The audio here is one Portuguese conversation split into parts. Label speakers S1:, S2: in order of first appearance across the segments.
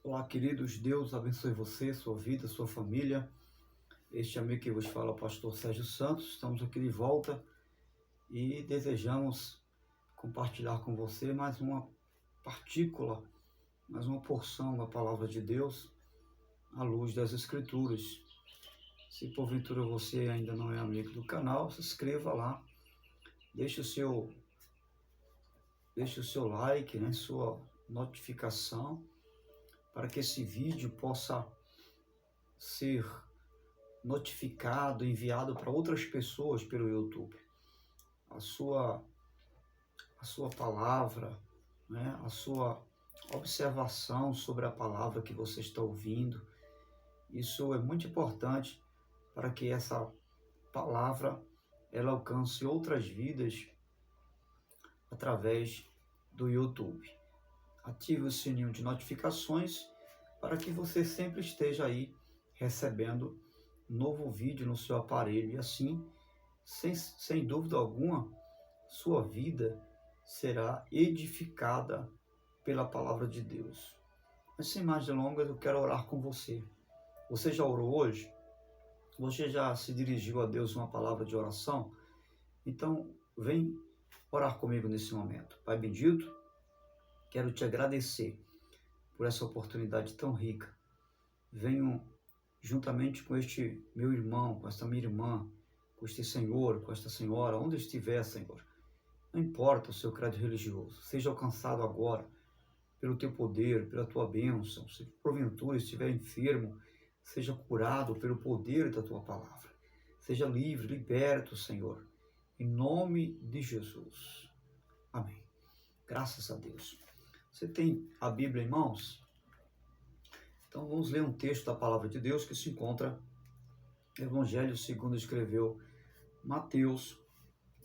S1: Olá, queridos, Deus abençoe você, sua vida, sua família. Este amigo que vos fala é o pastor Sérgio Santos. Estamos aqui de volta e desejamos compartilhar com você mais uma partícula, mais uma porção da palavra de Deus à luz das Escrituras. Se porventura você ainda não é amigo do canal, se inscreva lá, deixe o seu like, sua notificação, para que esse vídeo possa ser notificado, enviado para outras pessoas pelo YouTube. A sua palavra, a sua observação sobre a palavra que você está ouvindo, isso é muito importante para que essa palavra ela alcance outras vidas através do YouTube. Ative o sininho de notificações para que você sempre esteja aí recebendo novo vídeo no seu aparelho e assim, sem dúvida alguma, sua vida será edificada pela palavra de Deus. Mas sem mais delongas, eu quero orar com você. Você já orou hoje? Você já se dirigiu a Deus uma palavra de oração? Então, vem orar comigo nesse momento. Pai bendito, quero te agradecer por essa oportunidade tão rica. Venho juntamente com este meu irmão, com esta minha irmã, com este senhor, com esta senhora, onde estiver, Senhor. Não importa o seu credo religioso, seja alcançado agora pelo teu poder, pela tua bênção. Se porventura estiver enfermo, seja curado pelo poder da tua palavra. Seja livre, liberto, Senhor, em nome de Jesus. Amém. Graças a Deus. Você tem a Bíblia em mãos? Então vamos ler um texto da palavra de Deus que se encontra no Evangelho segundo escreveu Mateus,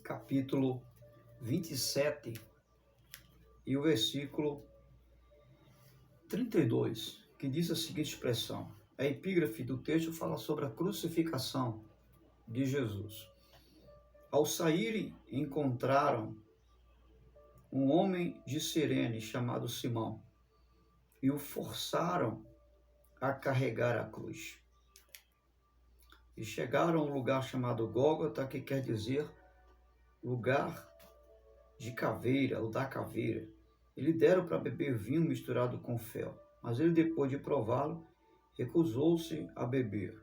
S1: capítulo 27 e o versículo 32, que diz a seguinte expressão. A epígrafe do texto fala sobre a crucificação de Jesus. Ao saírem, encontraram um homem de Cirene chamado Simão e o forçaram a carregar a cruz. E chegaram a um lugar chamado Gólgota, que quer dizer lugar de caveira, ou da caveira. E lhe deram para beber vinho misturado com fel, mas ele, depois de prová-lo, recusou-se a beber.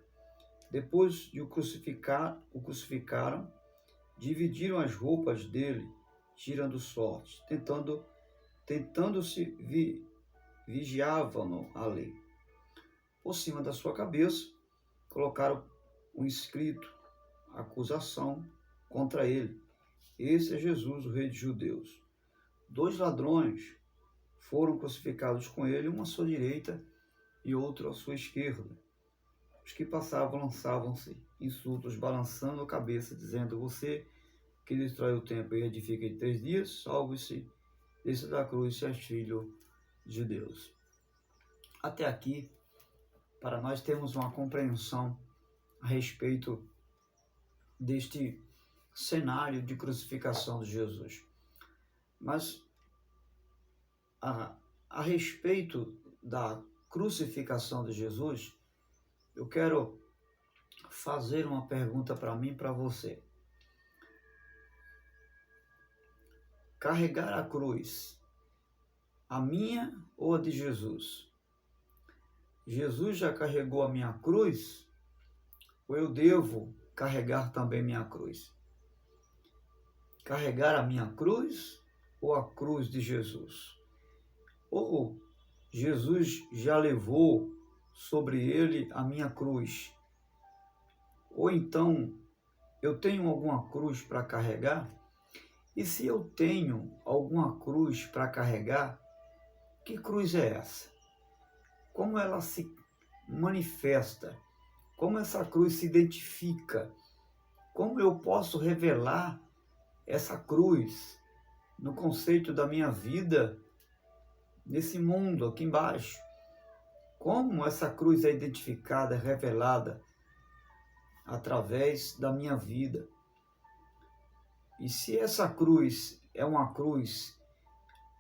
S1: Depois de o crucificaram, dividiram as roupas dele, tirando sortes, tentando-se vigiavam-no ali. Por cima da sua cabeça, colocaram um escrito, acusação contra ele. Esse é Jesus, o rei dos judeus. 2 ladrões foram crucificados com ele, um à sua direita e outro à sua esquerda. Os que passavam lançavam-se insultos, balançando a cabeça, dizendo: você que destrói o templo e edifica em 3 dias, salve-se, desça da cruz, se és filho de Deus. Até aqui, para nós termos uma compreensão a respeito deste cenário de crucificação de Jesus. Mas a respeito da crucificação de Jesus, eu quero fazer uma pergunta para mim e para você. Carregar a cruz, a minha ou a de Jesus? Jesus já carregou a minha cruz? Ou eu devo carregar também minha cruz? Carregar a minha cruz ou a cruz de Jesus? Ou Jesus já levou sobre ele a minha cruz? Ou então eu tenho alguma cruz para carregar? E se eu tenho alguma cruz para carregar, que cruz é essa? Como ela se manifesta? Como essa cruz se identifica? Como eu posso revelar essa cruz no conceito da minha vida, nesse mundo aqui embaixo? Como essa cruz é identificada, é revelada através da minha vida? E se essa cruz é uma cruz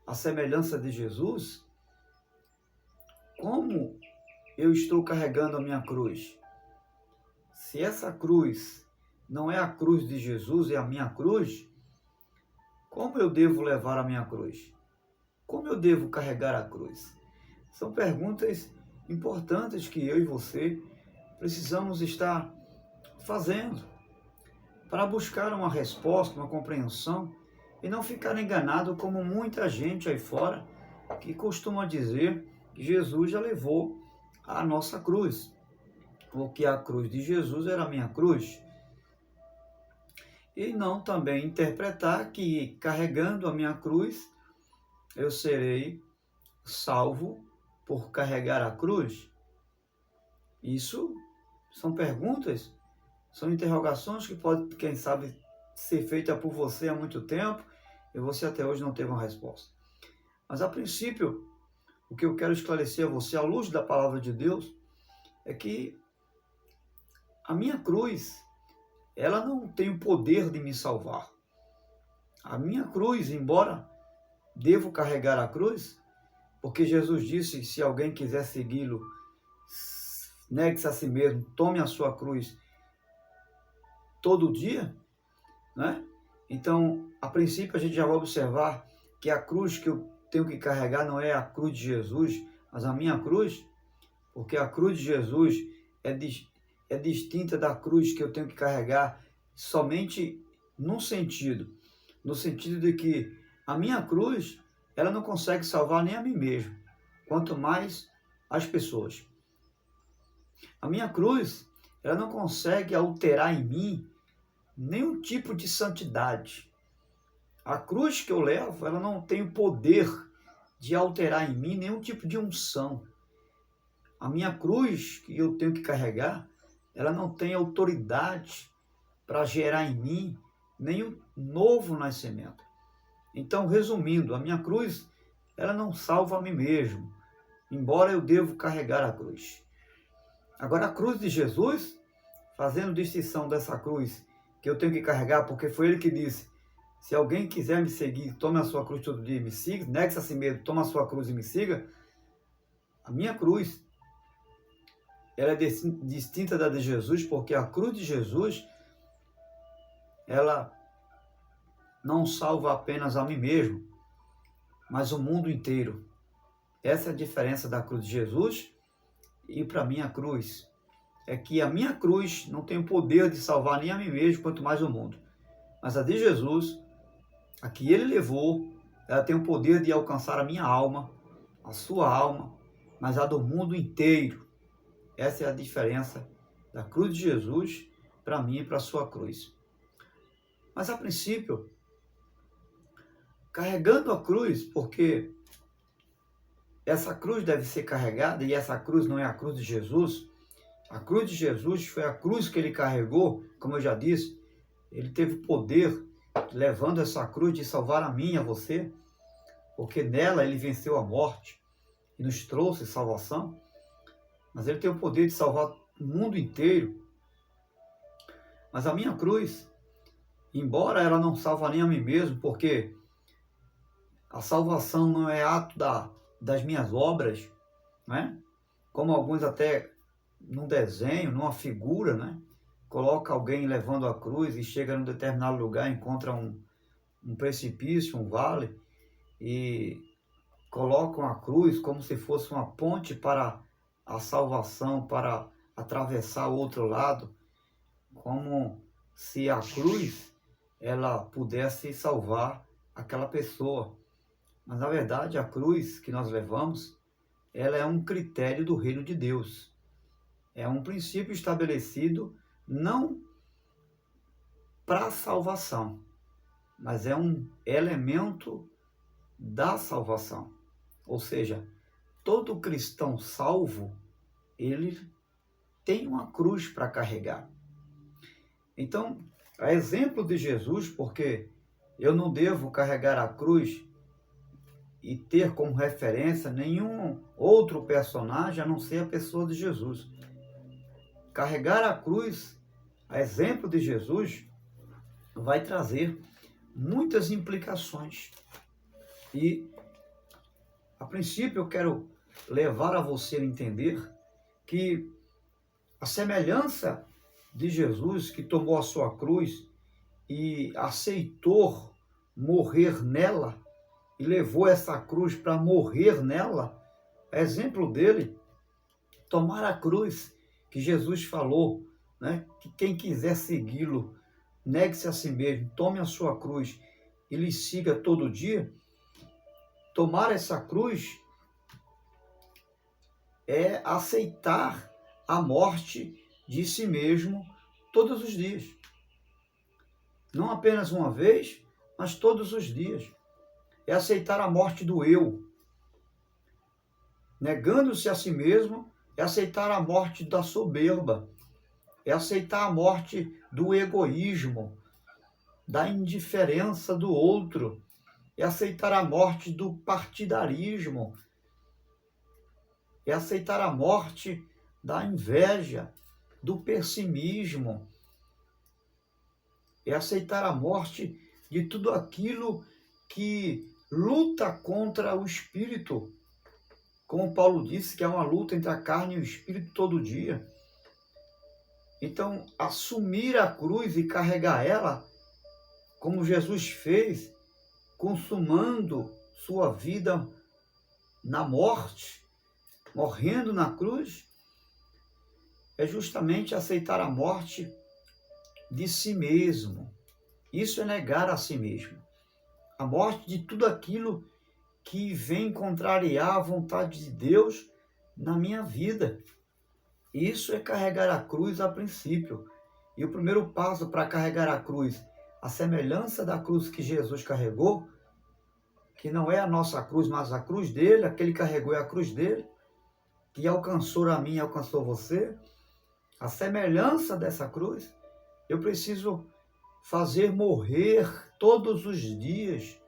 S1: à semelhança de Jesus, como eu estou carregando a minha cruz? Se essa cruz não é a cruz de Jesus, é a minha cruz, como eu devo levar a minha cruz? Como eu devo carregar a cruz? São perguntas importantes que eu e você precisamos estar fazendo para buscar uma resposta, uma compreensão e não ficar enganado como muita gente aí fora que costuma dizer que Jesus já levou a nossa cruz, porque a cruz de Jesus era a minha cruz. E não também interpretar que carregando a minha cruz eu serei salvo por carregar a cruz. Isso são perguntas, são interrogações que podem, quem sabe, ser feitas por você há muito tempo e você até hoje não teve uma resposta. Mas a princípio, o que eu quero esclarecer a você, à luz da palavra de Deus, é que a minha cruz, ela não tem o poder de me salvar. A minha cruz, embora devo carregar a cruz, porque Jesus disse, se alguém quiser segui-lo, negue-se a si mesmo, tome a sua cruz todo dia, né? Então, a princípio, a gente já vai observar que a cruz que eu tenho que carregar não é a cruz de Jesus, mas a minha cruz, porque a cruz de Jesus é distinta da cruz que eu tenho que carregar somente no sentido de que a minha cruz, ela não consegue salvar nem a mim mesmo, quanto mais as pessoas. A minha cruz, ela não consegue alterar em mim nenhum tipo de santidade. A cruz que eu levo, ela não tem o poder de alterar em mim nenhum tipo de unção. A minha cruz que eu tenho que carregar, ela não tem autoridade para gerar em mim nenhum novo nascimento. Então, resumindo, a minha cruz, ela não salva a mim mesmo, embora eu devo carregar a cruz. Agora, a cruz de Jesus, fazendo distinção dessa cruz que eu tenho que carregar, porque foi ele que disse, se alguém quiser me seguir, tome a sua cruz todo dia e me siga, negue-se a si mesmo, tome a sua cruz e me siga. A minha cruz, ela é distinta da de Jesus, porque a cruz de Jesus, ela não salva apenas a mim mesmo, mas o mundo inteiro. Essa é a diferença da cruz de Jesus e para mim a cruz. É que a minha cruz não tem o poder de salvar nem a mim mesmo, quanto mais o mundo. Mas a de Jesus, a que ele levou, ela tem o poder de alcançar a minha alma, a sua alma, mas a do mundo inteiro. Essa é a diferença da cruz de Jesus para mim e para a sua cruz. Mas a princípio, carregando a cruz, porque essa cruz deve ser carregada e essa cruz não é a cruz de Jesus. A cruz de Jesus foi a cruz que ele carregou, como eu já disse, ele teve poder, levando essa cruz, de salvar a mim e a você, porque nela ele venceu a morte e nos trouxe salvação, mas ele tem o poder de salvar o mundo inteiro. Mas a minha cruz, embora ela não salva nem a mim mesmo, porque a salvação não é ato das minhas obras, né? Como alguns até num desenho, numa figura, né? Coloca alguém levando a cruz e chega num determinado lugar, encontra um precipício, um vale, e colocam a cruz como se fosse uma ponte para a salvação, para atravessar o outro lado, como se a cruz ela pudesse salvar aquela pessoa. Mas na verdade a cruz que nós levamos, ela é um critério do reino de Deus. É um princípio estabelecido não para a salvação, mas é um elemento da salvação. Ou seja, todo cristão salvo, ele tem uma cruz para carregar. Então, a exemplo de Jesus, porque eu não devo carregar a cruz e ter como referência nenhum outro personagem a não ser a pessoa de Jesus. Carregar a cruz, a exemplo de Jesus, vai trazer muitas implicações. E, a princípio, eu quero levar a você a entender que a semelhança de Jesus, que tomou a sua cruz e aceitou morrer nela, e levou essa cruz para morrer nela, exemplo dele, tomar a cruz que Jesus falou, né? Que quem quiser segui-lo, negue-se a si mesmo, tome a sua cruz e lhe siga todo dia. Tomar essa cruz é aceitar a morte de si mesmo todos os dias. Não apenas uma vez, mas todos os dias. É aceitar a morte do eu. Negando-se a si mesmo, é aceitar a morte da soberba. É aceitar a morte do egoísmo, da indiferença do outro. É aceitar a morte do partidarismo. É aceitar a morte da inveja, do pessimismo. É aceitar a morte de tudo aquilo que luta contra o espírito. Como Paulo disse, que é uma luta entre a carne e o espírito todo dia. Então, assumir a cruz e carregar ela, como Jesus fez, consumando sua vida na morte, morrendo na cruz, é justamente aceitar a morte de si mesmo. Isso é negar a si mesmo. A morte de tudo aquilo que vem contrariar a vontade de Deus na minha vida. Isso é carregar a cruz a princípio. E o primeiro passo para carregar a cruz, a semelhança da cruz que Jesus carregou, que não é a nossa cruz, mas a cruz dele, a que ele carregou é a cruz dele, que alcançou a mim e alcançou você, a semelhança dessa cruz, eu preciso fazer morrer todos os dias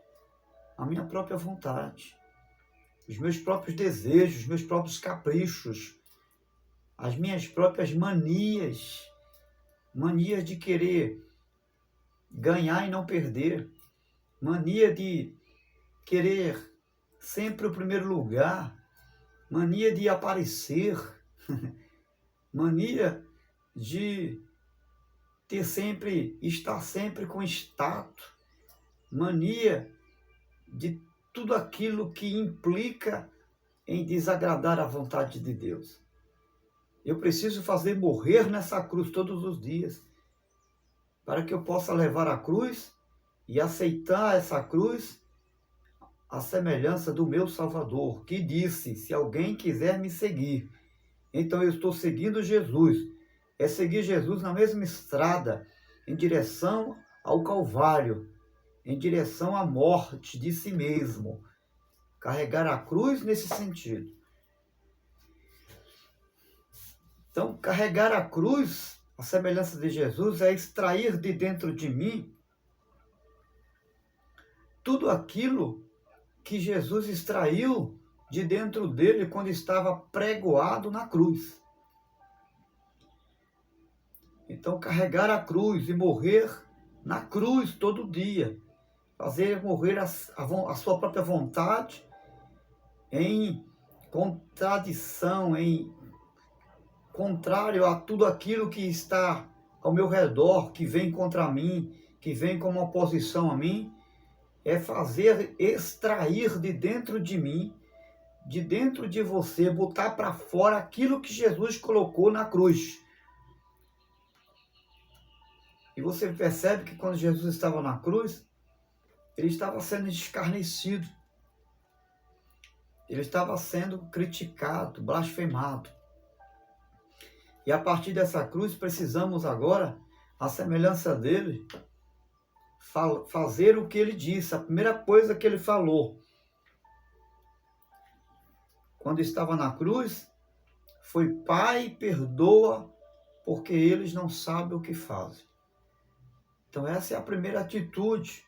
S1: a minha própria vontade, os meus próprios desejos, os meus próprios caprichos, as minhas próprias manias de querer ganhar e não perder, mania de querer sempre o primeiro lugar, mania de aparecer, mania de estar sempre com status, mania de tudo aquilo que implica em desagradar a vontade de Deus. Eu preciso fazer morrer nessa cruz todos os dias, para que eu possa levar a cruz e aceitar essa cruz, a semelhança do meu Salvador, que disse, se alguém quiser me seguir, então eu estou seguindo Jesus. É seguir Jesus na mesma estrada, em direção ao Calvário, em direção à morte de si mesmo. Carregar a cruz nesse sentido. Então, carregar a cruz, a semelhança de Jesus, é extrair de dentro de mim tudo aquilo que Jesus extraiu de dentro dele quando estava pregoado na cruz. Então, carregar a cruz e morrer na cruz todo dia. Fazer morrer a sua própria vontade em contradição, em contrário a tudo aquilo que está ao meu redor, que vem contra mim, que vem como oposição a mim, é fazer extrair de dentro de mim, de dentro de você, botar para fora aquilo que Jesus colocou na cruz. E você percebe que quando Jesus estava na cruz, ele estava sendo escarnecido. Ele estava sendo criticado, blasfemado. E a partir dessa cruz, precisamos agora, à semelhança dele, fazer o que ele disse. A primeira coisa que ele falou, quando estava na cruz, foi: Pai, perdoa, porque eles não sabem o que fazem. Então essa é a primeira atitude.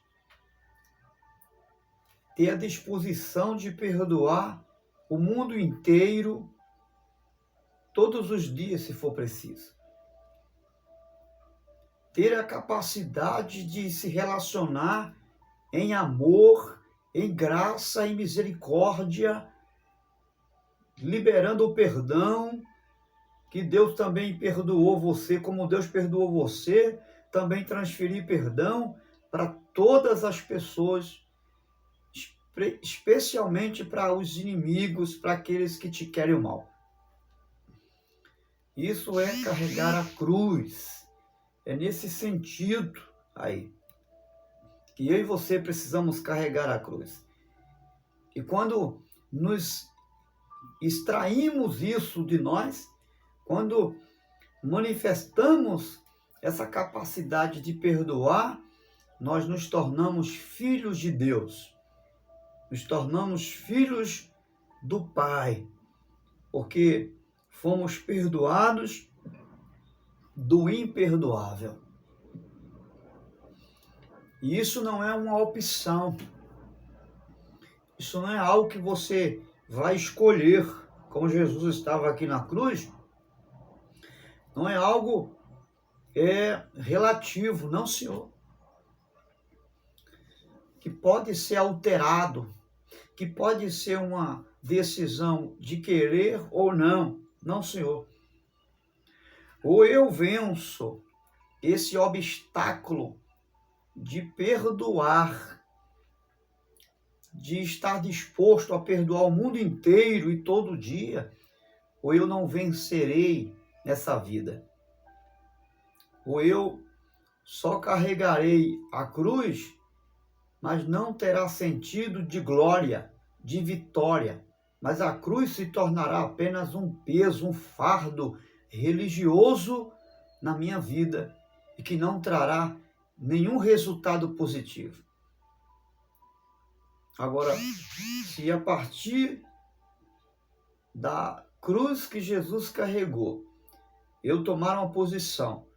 S1: Ter a disposição de perdoar o mundo inteiro, todos os dias, se for preciso. Ter a capacidade de se relacionar em amor, em graça e misericórdia liberando o perdão, que Deus também perdoou você, como Deus perdoou você, também transferir perdão para todas as pessoas, especialmente para os inimigos, para aqueles que te querem o mal. Isso é carregar a cruz. É nesse sentido aí que eu e você precisamos carregar a cruz. E quando nos extraímos isso de nós, quando manifestamos essa capacidade de perdoar, nós nos tornamos filhos de Deus. Nos tornamos filhos do Pai, porque fomos perdoados do imperdoável. E isso não é uma opção. Isso não é algo que você vai escolher, como Jesus estava aqui na cruz. Não é algo relativo, não, Senhor. Que pode ser alterado, que pode ser uma decisão de querer ou não. Não, Senhor. Ou eu venço esse obstáculo de perdoar, de estar disposto a perdoar o mundo inteiro e todo dia, ou eu não vencerei nessa vida. Ou eu só carregarei a cruz, mas não terá sentido de glória, de vitória. Mas a cruz se tornará apenas um peso, um fardo religioso na minha vida e que não trará nenhum resultado positivo. Agora, se a partir da cruz que Jesus carregou, eu tomar uma posição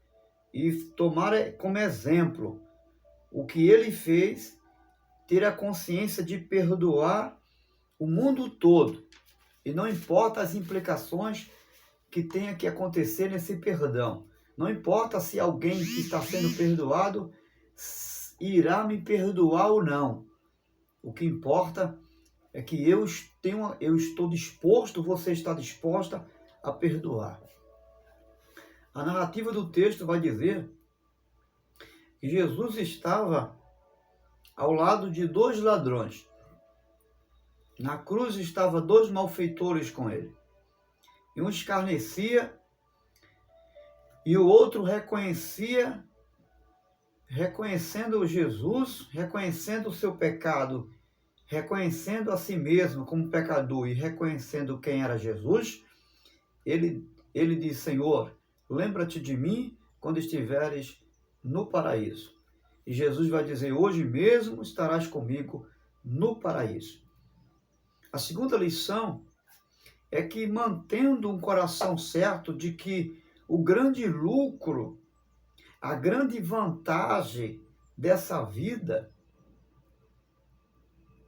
S1: e tomar como exemplo o que ele fez, ter a consciência de perdoar o mundo todo, e não importa as implicações que tenha que acontecer nesse perdão, não importa se alguém que está sendo perdoado irá me perdoar ou não, o que importa é que eu estou disposto, você está disposta a perdoar. A narrativa do texto vai dizer que Jesus estava ao lado de 2 ladrões. Na cruz estavam 2 malfeitores com ele. E um escarnecia e o outro reconhecia, reconhecendo Jesus, reconhecendo o seu pecado, reconhecendo a si mesmo como pecador e reconhecendo quem era Jesus, ele diz: Senhor, lembra-te de mim quando estiveres no paraíso. E Jesus vai dizer: hoje mesmo estarás comigo no paraíso. A segunda lição é que, mantendo um coração certo de que o grande lucro, a grande vantagem dessa vida,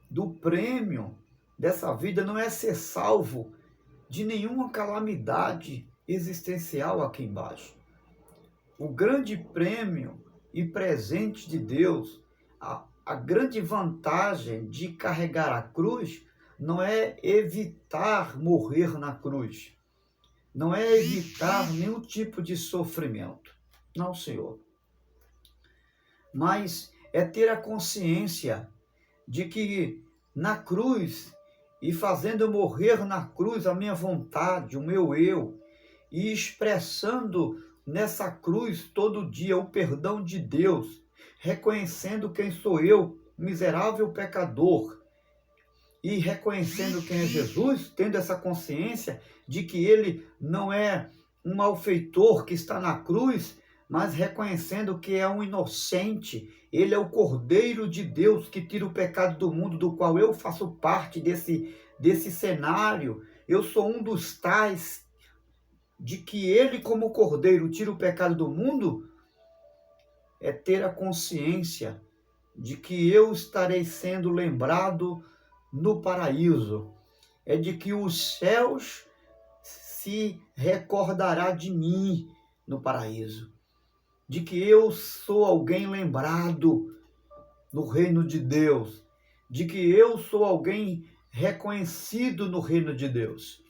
S1: do prêmio dessa vida, não é ser salvo de nenhuma calamidade existencial aqui embaixo. O grande prêmio e presente de Deus, a grande vantagem de carregar a cruz, não é evitar morrer na cruz, não é evitar nenhum tipo de sofrimento, não, Senhor. Mas é ter a consciência de que na cruz, e fazendo morrer na cruz a minha vontade, o meu eu, e expressando nessa cruz todo dia o perdão de Deus, reconhecendo quem sou eu, miserável pecador, e reconhecendo quem é Jesus, tendo essa consciência de que ele não é um malfeitor que está na cruz, mas reconhecendo que é um inocente, ele é o Cordeiro de Deus que tira o pecado do mundo, do qual eu faço parte desse cenário. Eu sou um dos tais de que ele, como Cordeiro, tira o pecado do mundo, é ter a consciência de que eu estarei sendo lembrado no paraíso, é de que os céus se recordará de mim no paraíso, de que eu sou alguém lembrado no reino de Deus, de que eu sou alguém reconhecido no reino de Deus.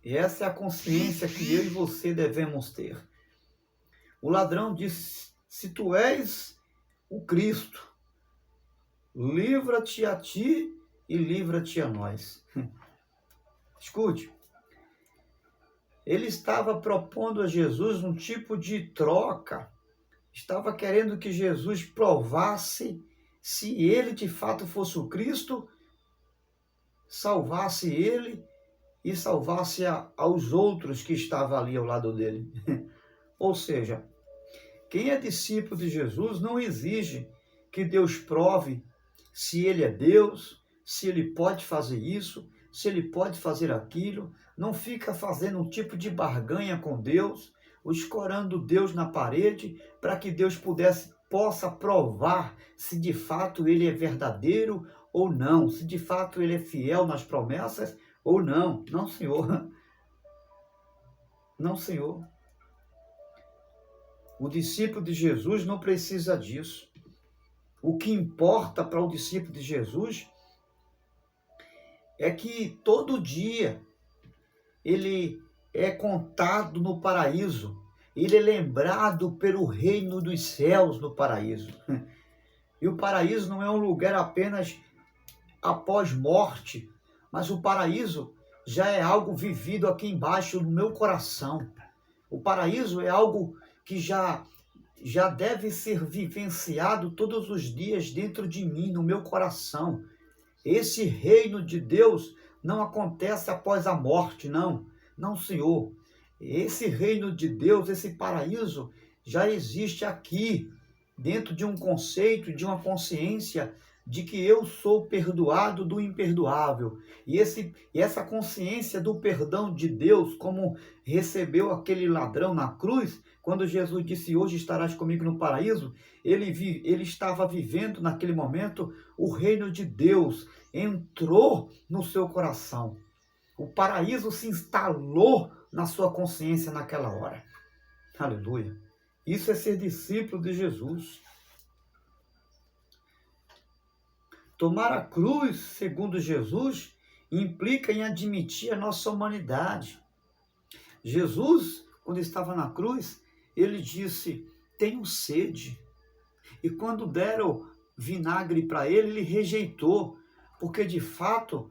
S1: E essa é a consciência que eu e você devemos ter. O ladrão disse: se tu és o Cristo, livra-te a ti e livra-te a nós. Escute, ele estava propondo a Jesus um tipo de troca, estava querendo que Jesus provasse se ele de fato fosse o Cristo, salvasse ele e salvasse aos outros que estavam ali ao lado dele. Ou seja, quem é discípulo de Jesus não exige que Deus prove se ele é Deus, se ele pode fazer isso, se ele pode fazer aquilo. Não fica fazendo um tipo de barganha com Deus, escorando Deus na parede para que Deus possa provar se de fato ele é verdadeiro ou não, se de fato ele é fiel nas promessas ou não. Não, Senhor. Não, Senhor. O discípulo de Jesus não precisa disso. O que importa para o discípulo de Jesus é que todo dia ele é contado no paraíso. Ele é lembrado pelo reino dos céus no paraíso. E o paraíso não é um lugar apenas após morte, mas o paraíso já é algo vivido aqui embaixo no meu coração. O paraíso é algo que já deve ser vivenciado todos os dias dentro de mim, no meu coração. Esse reino de Deus não acontece após a morte, não. Não, Senhor. Esse reino de Deus, esse paraíso, já existe aqui, dentro de um conceito, de uma consciência de que eu sou perdoado do imperdoável. E essa consciência do perdão de Deus, como recebeu aquele ladrão na cruz, quando Jesus disse: hoje estarás comigo no paraíso, ele estava vivendo naquele momento o reino de Deus, entrou no seu coração. O paraíso se instalou na sua consciência naquela hora. Aleluia. Isso é ser discípulo de Jesus. Tomar a cruz, segundo Jesus, implica em admitir a nossa humanidade. Jesus, quando estava na cruz, ele disse: tenho sede. E quando deram vinagre para ele, ele rejeitou, porque de fato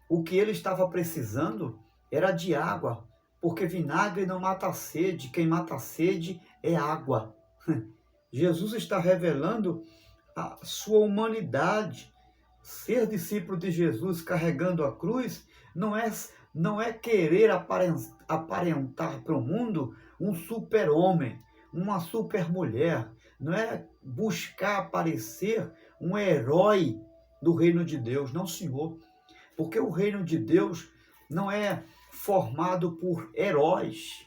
S1: o que ele estava precisando era de água, porque vinagre não mata a sede, quem mata a sede é água. Jesus está revelando a sua humanidade. Ser discípulo de Jesus carregando a cruz não é querer aparentar para o mundo um super-homem, uma super-mulher. Não é buscar parecer um herói do reino de Deus. Não, Senhor. Porque o reino de Deus não é formado por heróis,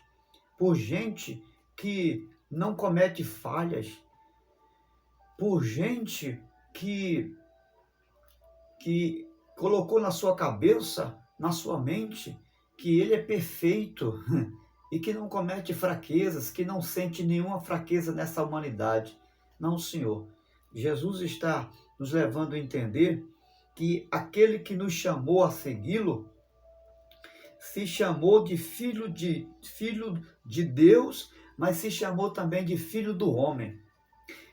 S1: por gente que não comete falhas, por gente que colocou na sua cabeça, na sua mente, que ele é perfeito e que não comete fraquezas, que não sente nenhuma fraqueza nessa humanidade. Não, Senhor. Jesus está nos levando a entender que aquele que nos chamou a segui-lo se chamou de filho de Deus, mas se chamou também de filho do homem.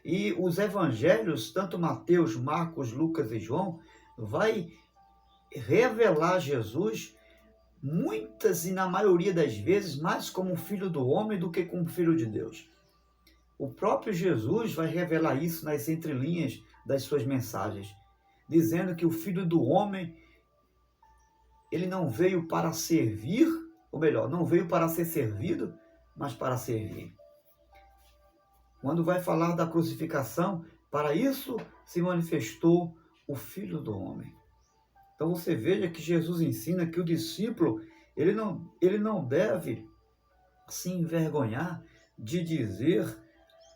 S1: E os evangelhos, tanto Mateus, Marcos, Lucas e João, vai revelar Jesus muitas e na maioria das vezes mais como filho do homem do que como filho de Deus. O próprio Jesus vai revelar isso nas entrelinhas das suas mensagens, dizendo que o filho do homem, ele não veio para servir, ou melhor, não veio para ser servido, mas para servir. Quando vai falar da crucificação, para isso se manifestou o Filho do Homem. Então você veja que Jesus ensina que o discípulo, ele não deve se envergonhar de dizer: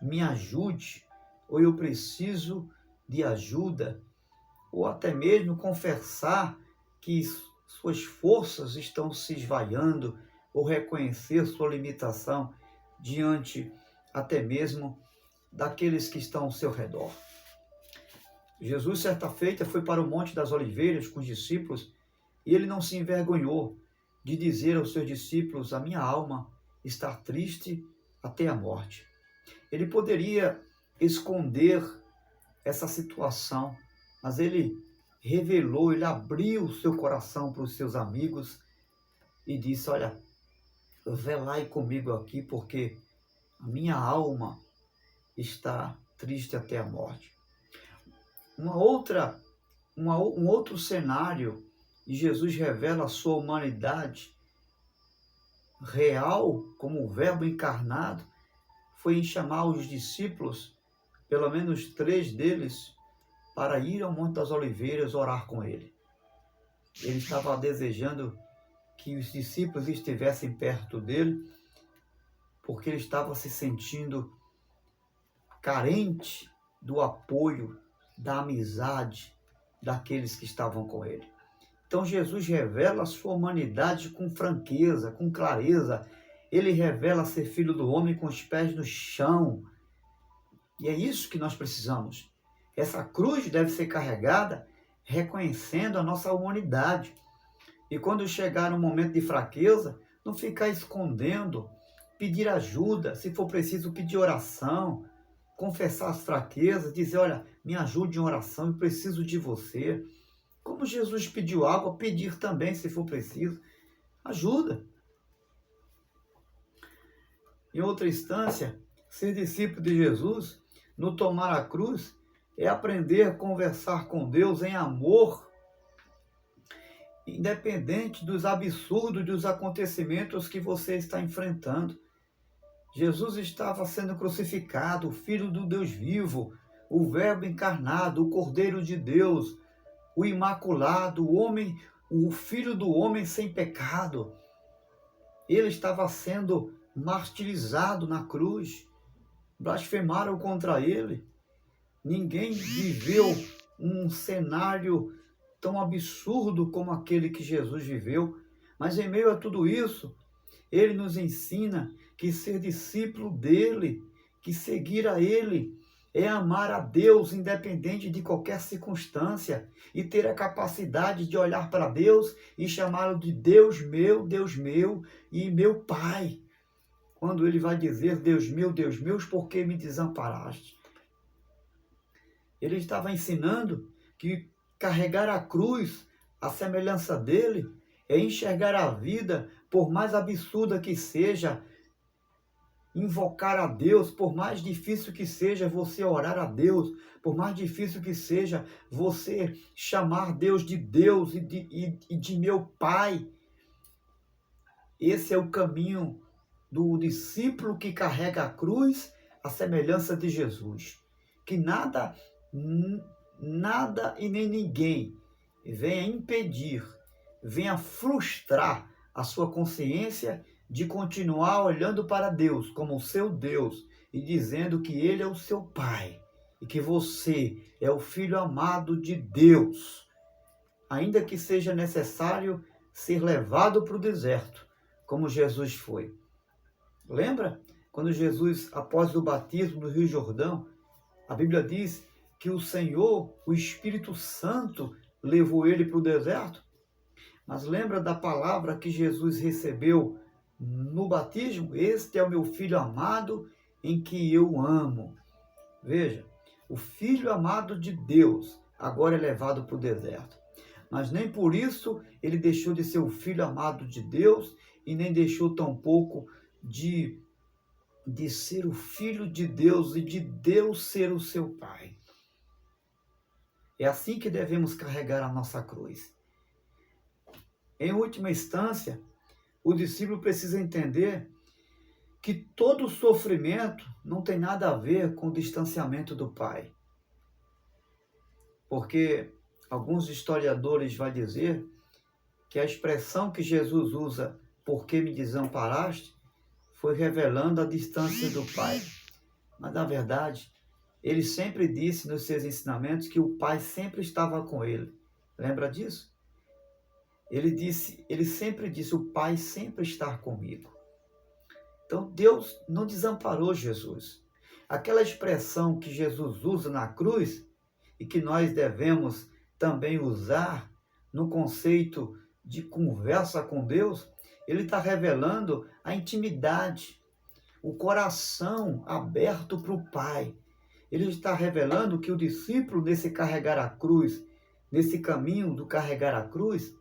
S1: me ajude, ou eu preciso de ajuda, ou até mesmo confessar que suas forças estão se esvaiando, ou reconhecer sua limitação diante até mesmo daqueles que estão ao seu redor. Jesus, certa feita, foi para o Monte das Oliveiras com os discípulos e ele não se envergonhou de dizer aos seus discípulos: a minha alma está triste até a morte. Ele poderia esconder essa situação, mas ele revelou, ele abriu o seu coração para os seus amigos e disse: olha, velai comigo aqui, porque a minha alma está triste até a morte. Um outro cenário, e Jesus revela a sua humanidade real como o Verbo encarnado, foi em chamar os discípulos, pelo menos 3 deles, para ir ao Monte das Oliveiras orar com ele. Ele estava desejando que os discípulos estivessem perto dele, porque ele estava se sentindo carente do apoio, da amizade daqueles que estavam com ele. Então Jesus revela a sua humanidade com franqueza, com clareza. Ele revela ser filho do homem com os pés no chão. E é isso que nós precisamos. Essa cruz deve ser carregada reconhecendo a nossa humanidade. E quando chegar um momento de fraqueza, não ficar escondendo, pedir ajuda, se for preciso pedir oração, confessar as fraquezas, dizer: olha, me ajude em oração, eu preciso de você. Como Jesus pediu água, pedir também, se for preciso, ajuda. Em outra instância, ser discípulo de Jesus, no tomar a cruz, é aprender a conversar com Deus em amor, independente dos absurdos dos acontecimentos que você está enfrentando. Jesus estava sendo crucificado, o Filho do Deus vivo, o Verbo encarnado, o Cordeiro de Deus, o Imaculado, o homem, o Filho do homem sem pecado. Ele estava sendo martirizado na cruz. Blasfemaram contra ele. Ninguém viveu um cenário tão absurdo como aquele que Jesus viveu. Mas em meio a tudo isso, ele nos ensina que ser discípulo dele, que seguir a ele, é amar a Deus independente de qualquer circunstância e ter a capacidade de olhar para Deus e chamá-lo de Deus meu e meu Pai. Quando ele vai dizer: Deus meu, por que me desamparaste? Ele estava ensinando que carregar a cruz, a semelhança dele, é enxergar a vida, por mais absurda que seja, invocar a Deus, por mais difícil que seja você orar a Deus, por mais difícil que seja você chamar Deus e de meu Pai. Esse é o caminho do discípulo que carrega a cruz, a semelhança de Jesus. Que nada e nem ninguém venha impedir, venha frustrar a sua consciência de continuar olhando para Deus como o seu Deus e dizendo que Ele é o seu Pai e que você é o Filho amado de Deus, ainda que seja necessário ser levado para o deserto, como Jesus foi. Lembra quando Jesus, após o batismo no Rio Jordão, a Bíblia diz que o Senhor, o Espírito Santo, levou ele para o deserto? Mas lembra da palavra que Jesus recebeu no batismo? Este é o meu Filho amado em que eu amo. Veja, o Filho amado de Deus agora é levado para o deserto. Mas nem por isso ele deixou de ser o Filho amado de Deus e nem deixou tampouco de ser o Filho de Deus e de Deus ser o seu Pai. É assim que devemos carregar a nossa cruz. Em última instância, o discípulo precisa entender que todo sofrimento não tem nada a ver com o distanciamento do Pai. Porque alguns historiadores vão dizer que a expressão que Jesus usa, "por que me desamparaste?", foi revelando a distância do Pai. Mas, na verdade, ele sempre disse nos seus ensinamentos que o Pai sempre estava com ele. Lembra disso? Ele sempre disse: o Pai sempre está comigo. Então, Deus não desamparou Jesus. Aquela expressão que Jesus usa na cruz e que nós devemos também usar no conceito de conversa com Deus, Ele está revelando a intimidade, o coração aberto para o Pai. Ele está revelando que o discípulo, nesse carregar a cruz, nesse caminho do carregar a cruz,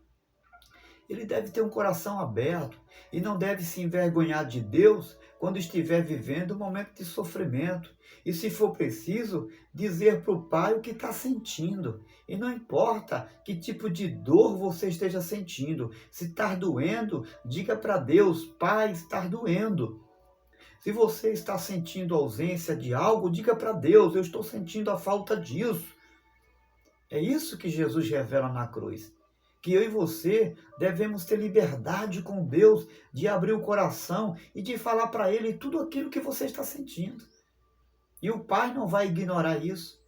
S1: ele deve ter um coração aberto e não deve se envergonhar de Deus quando estiver vivendo um momento de sofrimento. E, se for preciso, dizer para o Pai o que está sentindo. E não importa que tipo de dor você esteja sentindo. Se está doendo, diga para Deus: Pai, está doendo. Se você está sentindo ausência de algo, diga para Deus: eu estou sentindo a falta disso. É isso que Jesus revela na cruz. Que eu e você devemos ter liberdade com Deus de abrir o coração e de falar para Ele tudo aquilo que você está sentindo. E o Pai não vai ignorar isso,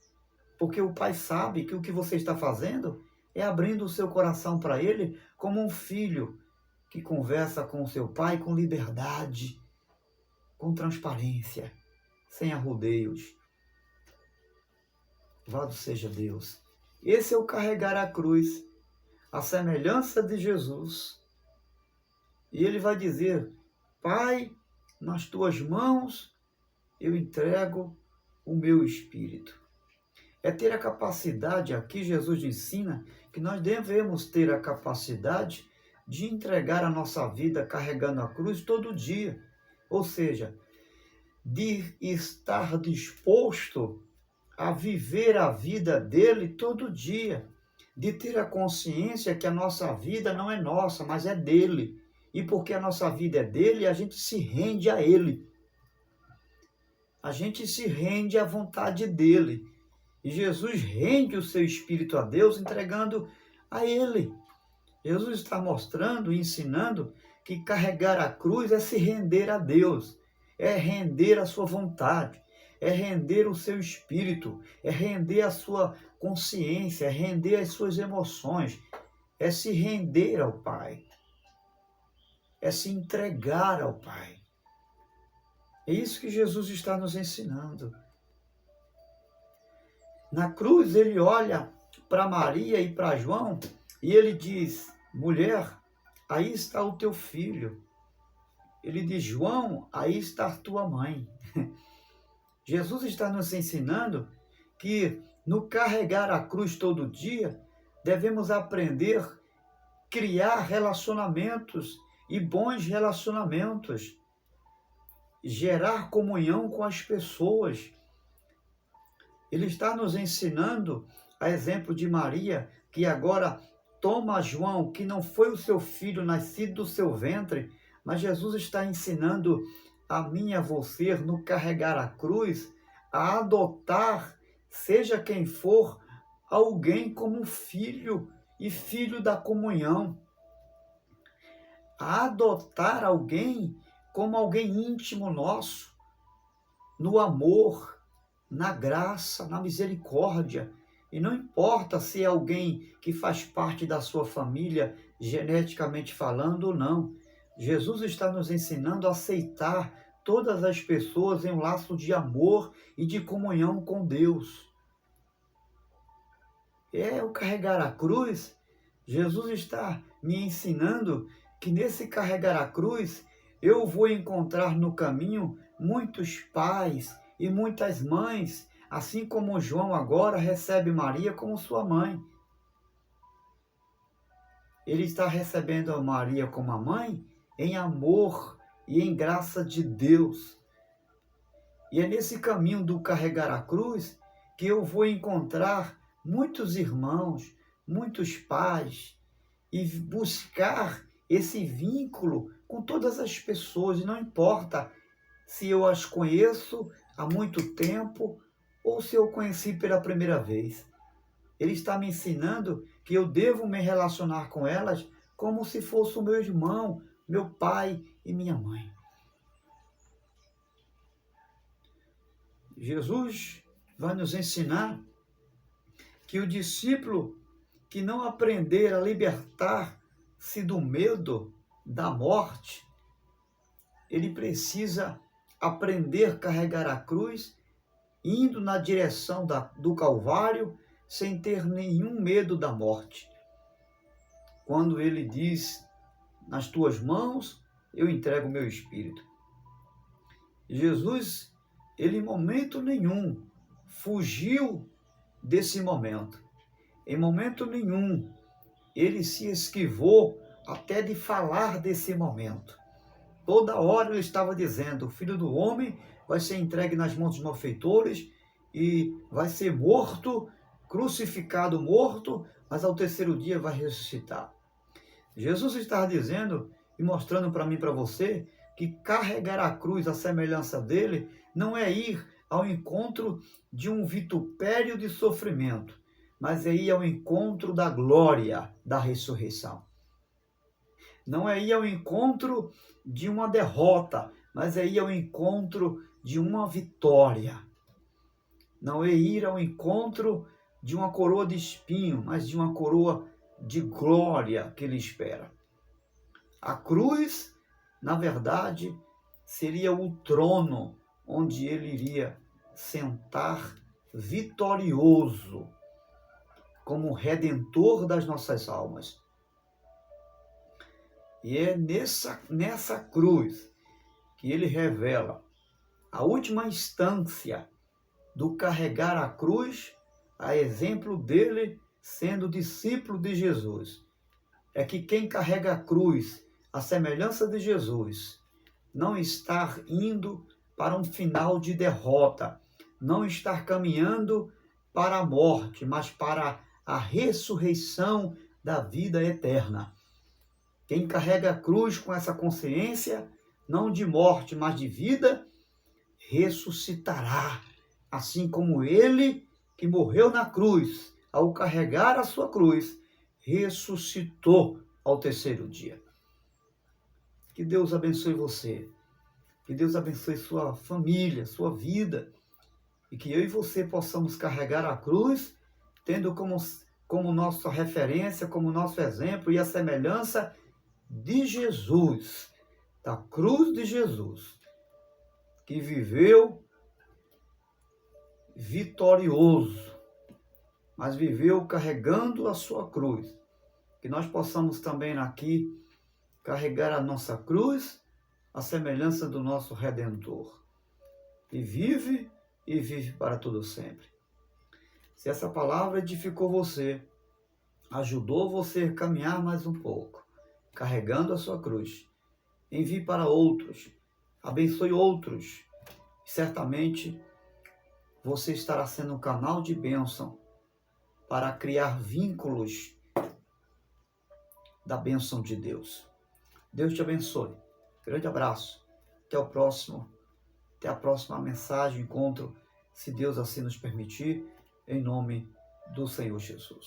S1: porque o Pai sabe que o que você está fazendo é abrindo o seu coração para Ele como um filho que conversa com o seu Pai com liberdade, com transparência, sem arrodeios. Louvado seja Deus. Esse é o carregar a cruz, a semelhança de Jesus. E ele vai dizer: Pai, nas tuas mãos eu entrego o meu espírito. É ter a capacidade, aqui Jesus ensina, que nós devemos ter a capacidade de entregar a nossa vida carregando a cruz todo dia. Ou seja, de estar disposto a viver a vida dele todo dia, de ter a consciência que a nossa vida não é nossa, mas é dele. E porque a nossa vida é dele, a gente se rende a ele. A gente se rende à vontade dele. E Jesus rende o seu espírito a Deus, entregando a ele. Jesus está mostrando e ensinando que carregar a cruz é se render a Deus, é render a sua vontade, é render o seu espírito, é render a sua consciência, é render as suas emoções, é se render ao Pai, é se entregar ao Pai. É isso que Jesus está nos ensinando. Na cruz ele olha para Maria e para João e ele diz: mulher, aí está o teu filho. Ele diz: João, aí está a tua mãe. Jesus está nos ensinando que no carregar a cruz todo dia, devemos aprender a criar relacionamentos e bons relacionamentos, gerar comunhão com as pessoas. Ele está nos ensinando, a exemplo de Maria, que agora toma João, que não foi o seu filho nascido do seu ventre, mas Jesus está ensinando a mim e a você, no carregar a cruz, a adotar, seja quem for, alguém como filho e filho da comunhão. A adotar alguém como alguém íntimo nosso, no amor, na graça, na misericórdia. E não importa se é alguém que faz parte da sua família, geneticamente falando ou não. Jesus está nos ensinando a aceitar todas as pessoas em um laço de amor e de comunhão com Deus. É o carregar a cruz. Jesus está me ensinando que nesse carregar a cruz, eu vou encontrar no caminho muitos pais e muitas mães, assim como João agora recebe Maria como sua mãe. Ele está recebendo a Maria como a mãe em amor e em graça de Deus. E é nesse caminho do carregar a cruz que eu vou encontrar muitos irmãos, muitos pais, e buscar esse vínculo com todas as pessoas, e não importa se eu as conheço há muito tempo ou se eu conheci pela primeira vez. Ele está me ensinando que eu devo me relacionar com elas como se fosse o meu irmão, meu pai e minha mãe. Jesus vai nos ensinar que o discípulo que não aprender a libertar-se do medo da morte, ele precisa aprender a carregar a cruz, indo na direção do Calvário, sem ter nenhum medo da morte. Quando ele diz nas tuas mãos eu entrego o meu espírito. Jesus, ele em momento nenhum fugiu desse momento. Em momento nenhum ele se esquivou até de falar desse momento. Toda hora ele estava dizendo: o Filho do Homem vai ser entregue nas mãos dos malfeitores e vai ser morto, crucificado, morto, mas ao terceiro dia vai ressuscitar. Jesus estava dizendo e mostrando para mim e para você que carregar a cruz, a semelhança dele, não é ir ao encontro de um vitupério de sofrimento, mas é ir ao encontro da glória da ressurreição. Não é ir ao encontro de uma derrota, mas é ir ao encontro de uma vitória. Não é ir ao encontro de uma coroa de espinho, mas de uma coroa de glória que ele espera. A cruz, na verdade, seria o trono onde ele iria sentar vitorioso como redentor das nossas almas. E é nessa cruz que ele revela a última instância do carregar a cruz, a exemplo dele sendo discípulo de Jesus. É que quem carrega a cruz, a semelhança de Jesus, não está indo para um final de derrota, não está caminhando para a morte, mas para a ressurreição da vida eterna. Quem carrega a cruz com essa consciência, não de morte, mas de vida, ressuscitará, assim como ele que morreu na cruz, ao carregar a sua cruz, ressuscitou ao terceiro dia. Que Deus abençoe você, que Deus abençoe sua família, sua vida, e que eu e você possamos carregar a cruz, tendo como nossa referência, como nosso exemplo e a semelhança de Jesus, da cruz de Jesus, que viveu vitorioso, mas viveu carregando a sua cruz. Que nós possamos também aqui carregar a nossa cruz, a semelhança do nosso Redentor, que vive e vive para todo sempre. Se essa palavra edificou você, ajudou você a caminhar mais um pouco, carregando a sua cruz, envie para outros, abençoe outros, certamente você estará sendo um canal de bênção para criar vínculos da bênção de Deus. Deus te abençoe. Grande abraço. Até o próximo. Até a próxima mensagem, encontro, se Deus assim nos permitir, em nome do Senhor Jesus.